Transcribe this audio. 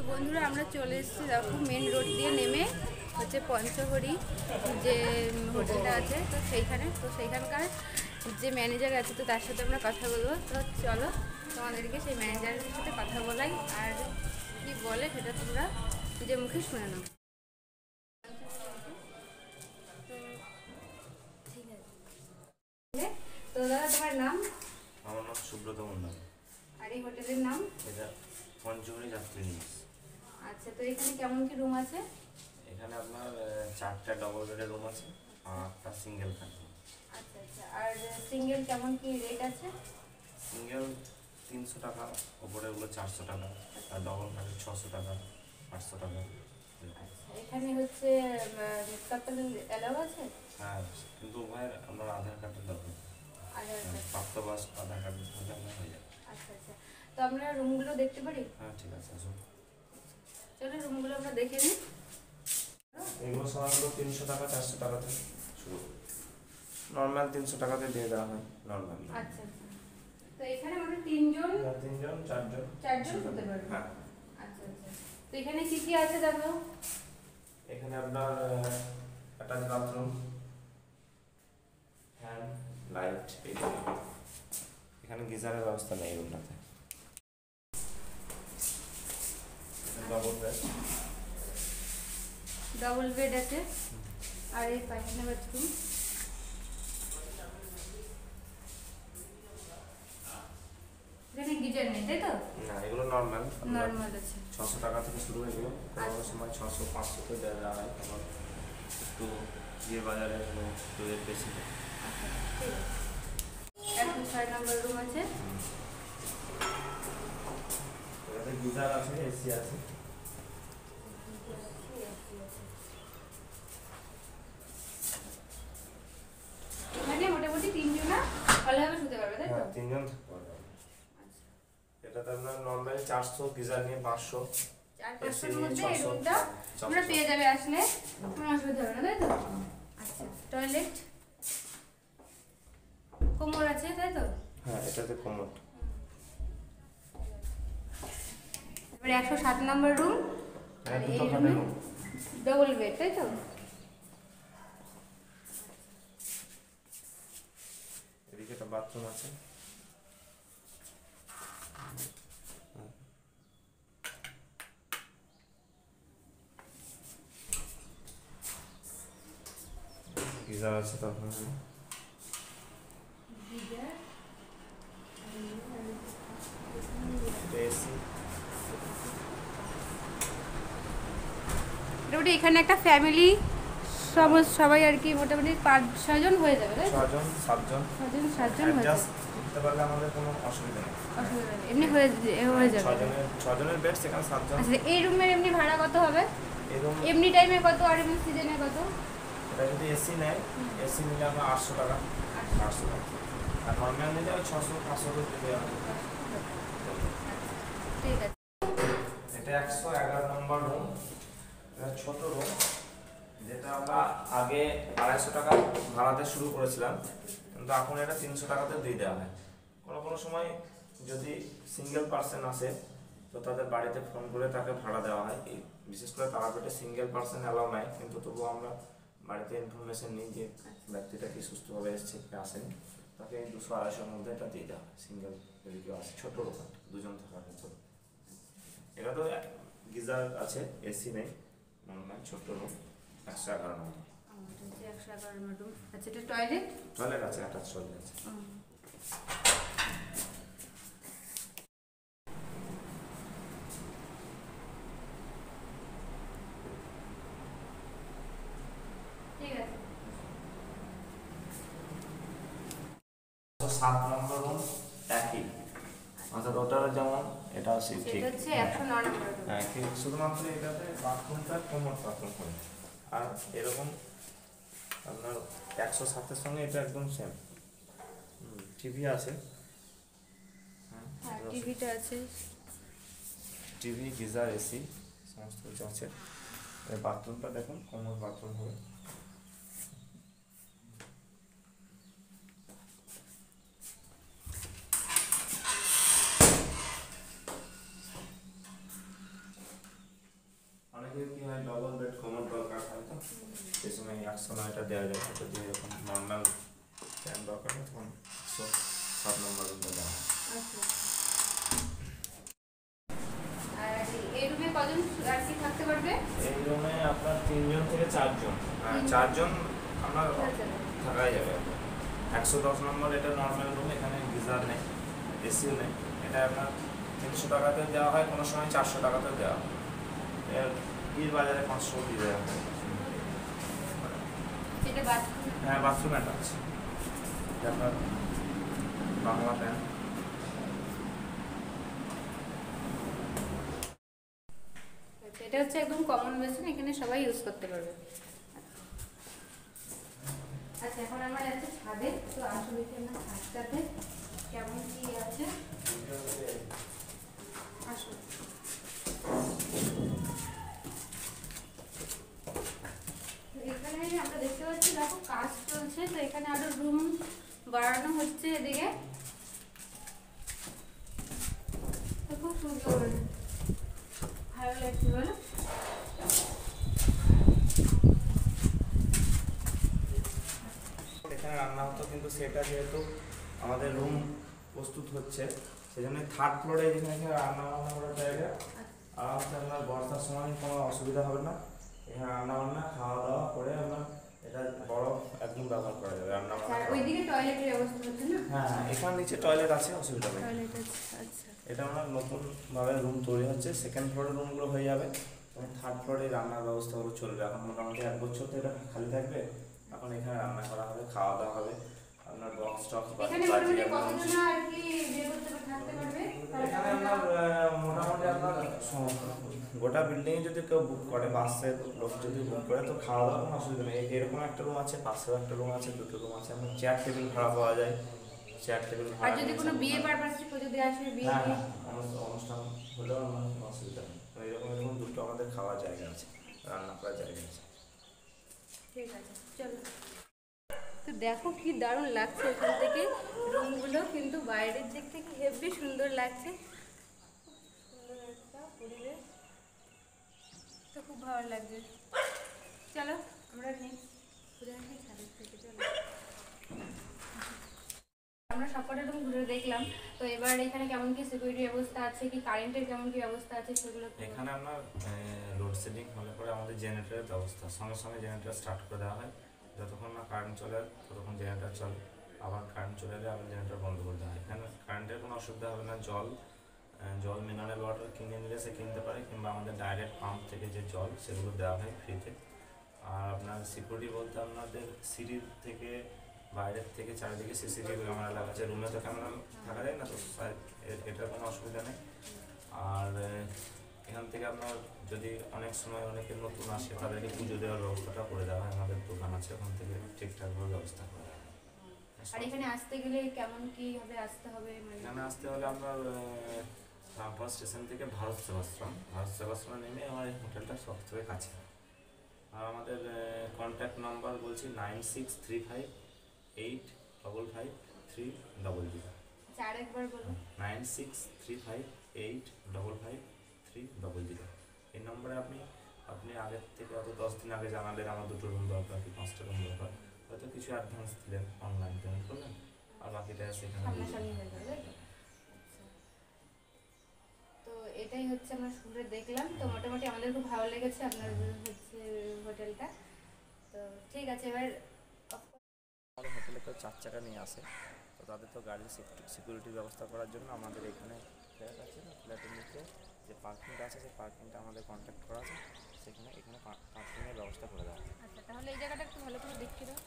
বন্ধুরা আমরা চলে এসেছি দেখো মেন রোড দিয়ে নেমে হচ্ছে পঞ্চহরি যে হোটেলটা আছে তো সেইখানকার যে ম্যানেজার আছে তো তার সাথে আমরা কথা বলবো। তো চলো তোমাদেরকে সেই ম্যানেজারের সাথে কথা বলাই আর কি বলে সেটা তোমরা নিজের মুখে শুনে নাও। তো দাদা তোমার নাম? আমার নাম সুব্রত মন্ডল। আর এই হোটেলের নাম? এটা পঞ্চহরি যাত্রী নিবাস। আচ্ছা, তো এখানে কেমন কি রুম আছে? এখানে আপনার 4টা ডবল বেডের রুম আছে আর 8টা সিঙ্গেল থাকবে। আচ্ছা আচ্ছা, আর সিঙ্গেল কেমন কি রেট আছে? সিঙ্গেল 300 টাকা, ওপরে ওগুলো 400 টাকা, আর ডবল থাকে 600 টাকা, 800 টাকা। আচ্ছা, এখানে হচ্ছে কাপল অ্যালাউ আছে? হ্যাঁ, কিন্তু উভয়ের আপনার আধার কার্ডের দরকার। আধার কার্ড? প্রাপ্তবয়স্ক আধার কার্ড থাকলে আপনার হয়ে যাবে। আচ্ছা আচ্ছা, তো আমরা রুমগুলো দেখতে পারি? হ্যাঁ ঠিক আছে, আসুন। চলো রুমগুলো আমরা দেখে নিই। এগুলো সাধারণত 300 টাকা 400 টাকা থেকে শুরু, নর্মাল 300 টাকাতে দিয়ে দেওয়া হয় নর্মাল। আচ্ছা আচ্ছা, তো এখানে মানে তিনজন চারজন হতে পারবে? হ্যাঁ। আচ্ছা আচ্ছা, তো এখানে কি কি আছে দেখো? এখানে আপনার অ্যাটাচ বাথরুম, ফ্যান, লাইট, এখানে গিজারের ব্যবস্থা নেই রুমটাতে। ডবল বেড আছে, আর এই পায়খানা বাথরুম। এখানে গিজার নেই তাই তো? না, এগুলো নর্মাল আছে। 600 টাকা থেকে শুরু হয়ে গেল, কোনো সময় 600 500 তে দেওয়া হয়, কারণ একটু বিয়ে বাজারে একটু রেট বেশি। আচ্ছা ঠিক আছে, 106 নম্বর রুম আছে। এটাতে গিজার আছে, এসি আছে। এখানে মোটামুটি তিনজনা ভালোভাবে শুতে পারবে তাই তো? হ্যাঁ, তিনজন থাকতে পারবে। আচ্ছা, এটাতে আপনার নর্মালি 400, গিজার নিয়ে 500, 400-500 এর মধ্যে এই রুমটা তোমরা পেয়ে যাবে, আসলে কোনো অসুবিধা হবে না তাই তো? আচ্ছা, টয়লেট, কোমর আছে তাই তো? হ্যাঁ, এটাতে কোমোড। এবার 107 নম্বর রুম, আর এই রুমে ডবল বেড তাই তো? এদিকে একটা বাথরুম আছে। গিজার আছে তখন এসি। মোটামুটি এখানে একটা ফ্যামিলি সবাই আর কি মোটামুটি 5-6 জন হয়ে যাবে তাই তো? 6জন 7জন 6জন হয়ে যাবে, করতে পারলে আমাদের কোনো অসুবিধা নেই। অসুবিধা নেই, এমনি হয়ে যাবে। 6জনের বেড, সেখানে 7জন। আচ্ছা, এই রুমের এমনি ভাড়া কত হবে? এরকম এমনি টাইমে কত আর এমনি সিজনে কত? এটা যদি এসি নেয়, এসি নিলে আমরা 800 টাকা, 800 টাকা, আর নর্মাল নিলে ওই 600-500 টাকা দিয়ে দেওয়া হবে। ঠিক আছে। এটা 111 নম্বর রুম, এটা ছোট রুম, যেটা আমরা আগে 250 টাকা ভাড়াতে শুরু করেছিলাম, কিন্তু এখন এটা 300 টাকাতে দিয়ে দেওয়া হয়। কোনো সময় যদি সিঙ্গেল পার্সন আসে তো তাদের বাড়িতে ফোন করে তাকে ভাড়া দেওয়া হয়। বিশেষ করে তারাপীঠে সিঙ্গেল পার্সন অ্যালাউ নাই, কিন্তু তবুও আমরা বাড়িতে ইনফরমেশন নিই যে ব্যক্তিটা কি সুস্থভাবে এসছে কি আসেনি, তাকে 200-250-এর মধ্যে এটা দিয়ে দেওয়া হয়। সিঙ্গেল যদি কেউ আসে, ছোটো রুম, 2জন থাকার মতো। এটা তো গিজার আছে, এসি নেই, নর্মাল ছোট্ট রুম, 111 নম্বর। 111 নম্বর রুম। আচ্ছা, এটা টয়লেট? টয়লেট আছে, অ্যাটাচ টয়লেট আছে। ঠিক আছে। 7 নম্বর রুম একই, অর্থাৎ ওটার যেমন এটাও ঠিক। এটা হচ্ছে 109 নম্বর রুম। হ্যাঁ, শুধুমাত্র এটাতে বাথরুমটা কোমোড বাথরুম করে, আর এরকম আপনার 107-এর সঙ্গে এটা একদম সেম। টিভি আছে, হ্যাঁ টিভিটা আছে, টিভি, গিজার, এসি সমস্ত কিছু আছে। বাথরুমটা দেখুন, কোমোড বাথরুম হবে। অনেকের কি হয় ডবল বেড কমন দরকার হয়, তো সেই সময় 109টা দেওয়া যায়। যদি এরকম নর্মাল ফ্যান দরকার হয় তখন 107 নম্বর রুমটা দেওয়া হয়। আচ্ছা। আর এই রুমে কজন আর কি থাকতে পারবে? এই রুমে আপনার 3 জন থেকে 4 জন, 4 জন আপনার থাকাই যাবে। 110 নম্বর এটা নর্মাল রুম, এখানে গিজার নেই, এসিও নেই। এটা আপনার 300 টাকাতে দেওয়া হয়, কোনো সময় 400 টাকাতে দেওয়া হয়। এর বীর বাজারে 500 দিয়ে দেওয়া হয়। এটা বাথরুম? হ্যাঁ, বাথরুম একটা আছে। এটা আপনার বাংলা ফ্যান। এটা হচ্ছে একদম কমন বেসিন, এখানে সবাই ইউজ করতে পারবে। আচ্ছা, এখন আমরা যাচ্ছি ছাদে। তো আসলে দেখি আমরা ছাদটাতে কেমন কি আছে। আসো। এখানে আমরা দেখতে পাচ্ছি, দেখো কাজ চলছে, তো এখানে আরো রুম বাড়ানো হচ্ছে এদিকে। তো খুব সুন্দর, ভালো লাগছে বলো? এখানে রান্না হতো, কিন্তু সেটা যেহেতু আমাদের রুম প্রস্তুত হচ্ছে, সেজন্য থার্ড ফ্লোরে যেখানে রান্না বান্না করার জায়গা, আরামসে আপনার বর্ষার সময় কোনো অসুবিধা হবে না। এখানে রান্না বান্না খাওয়া দাওয়া করে আপনার এটা বড় একদম ব্যবহার করা যাবে রান্না বান্না। ওইদিকে টয়লেটের ব্যবস্থা হচ্ছে না? হ্যাঁ, এখানে নিচে টয়লেট আছে, অসুবিধা নেই। টয়লেট আছে, আচ্ছা। এটা আমরা নতুনভাবে রুম তৈরি হচ্ছে, সেকেন্ড ফ্লোরের রুমগুলো হয়ে যাবে এবং থার্ড ফ্লোরে রান্নার ব্যবস্থাগুলো চলবে। এখন মোটামুটি 1 বছর তো এটা খালি থাকবে। এখন এখানে রান্না করা হবে, খাওয়া দাওয়া হবে। আপনার বক্স টক্স এখানে মোটামুটি কতজন আর কি বিয়ে করতে থাকতে পারবে? এখানে আপনার মোটামুটি আপনার গোটা বিল্ডিং এ যদি কেউ বুক করে, বাসের লোক যদি বুক করে, তো খাওয়া দাওয়ার কোনো অসুবিধা নেই। এরকম একটা রুম আছে, পাশেও একটা রুম আছে, দুটো রুম আছে। আপনার চেয়ার টেবিল ভাড়া পাওয়া যায়, চেয়ার টেবিল ভাড়া। আর যদি কোনো বিয়ে পারপাসে কেউ যদি আসে, বিয়ে অনুষ্ঠান হলেও আমার কোনো অসুবিধা নেই। এরকম দুটো আমাদের খাওয়ার জায়গা আছে, রান্না করার জায়গা আছে। ঠিক আছে, চলো। তো দেখো কি দারুণ লাগছে এখান থেকে রুমগুলো, কিন্তু বাইরের দিক থেকে হেভি সুন্দর লাগছে। সুন্দর একটা পরিবেশ, তো খুব ভালো লাগছে। চলো আমরা নেক্সট ঘুরে আসি ছাদের থেকে। চলো, আমরা সবকটা রুম ঘুরে দেখলাম। তো এবার এখানে কেমন কি সিকিউরিটি ব্যবস্থা আছে, কি কারেন্টের কেমন কি ব্যবস্থা আছে সেগুলো। এখানে আপনার লোডশেডিং হলে পরে আমাদের জেনারেটরের ব্যবস্থা, সঙ্গে সঙ্গে জেনারেটর স্টার্ট করে দেওয়া হয়। যতক্ষণ না কারেন্ট চলে ততক্ষণ জেনারেটর চলে, আবার কারেন্ট চলে এলে আবার জেনারেটর বন্ধ করে দেওয়া হয়। এখানে কারেন্টের কোনো অসুবিধা হবে না। জল মিনারেল ওয়াটার কিনে নিলে সে কিনতে পারে, কিংবা আমাদের ডাইরেক্ট পাম্প থেকে যে জল সেগুলো দেওয়া হয় ফ্রিতে। আর আপনার সিকিউরিটি বলতে আপনাদের সিঁড়ির থেকে বাইরের থেকে চারিদিকে সিসিটিভি ক্যামেরা লাগা আছে। রুমে তো ক্যামেরা থাকা যায় না, তো এটার কোনো অসুবিধা নেই। আর এখান থেকে আপনার যদি অনেক সময় অনেকে নতুন আসে, তাদেরকে পুজো দেওয়ার ব্যবস্থাটা করে দেওয়া হয়। আমাদের দোকান আছে, ওখান থেকে ঠিকঠাকভাবে ব্যবস্থা করে দেওয়া হয়। আর এখানে আসতে গেলে কেমন কি ভাবে আসতে হবে? এখানে আসতে হলে আপনার রামপুরা স্টেশন থেকে ভারত সেবাশ্রম নেমে আমার এই হোটেলটা সবথেকে কাছে। আর আমাদের কন্ট্যাক্ট নাম্বার বলছি 9635855300। আর একবার বলুন। 9635855300। এই নম্বরে আপনি আগের থেকে হয়তো 10 দিন আগে জানালেন আমার 2টো রুম দরকার, কি 5টা রুম দরকার, হয়তো কিছু অ্যাডভান্স দিলেন, অনলাইন পেমেন্ট করলেন, আর বাকিটা সেখানে সামনাসামনি হয়ে যাবে। তো এটাই হচ্ছে আমরা ঘুরে দেখলাম। তো মোটামুটি আমাদের খুব ভালো লেগেছে আপনার হচ্ছে হোটেলটা। তো ঠিক আছে, এবার আমাদের হোটেলে কেউ 4 চাকা নিয়ে আসে, তো তাদের তো গাড়ির সিকিউরিটির ব্যবস্থা করার জন্য আমাদের এখানে ফ্ল্যাট আছে না, ফ্ল্যাটের নিচে যে পার্কিংটা আছে, সেই পার্কিংটা আমাদের কন্ট্যাক্ট করা আছে, এখানে পার্কিংয়ের ব্যবস্থা করে দেওয়া আছে। আচ্ছা, তাহলে এই জায়গাটা একটু ভালো করে দেখিয়ে দাও।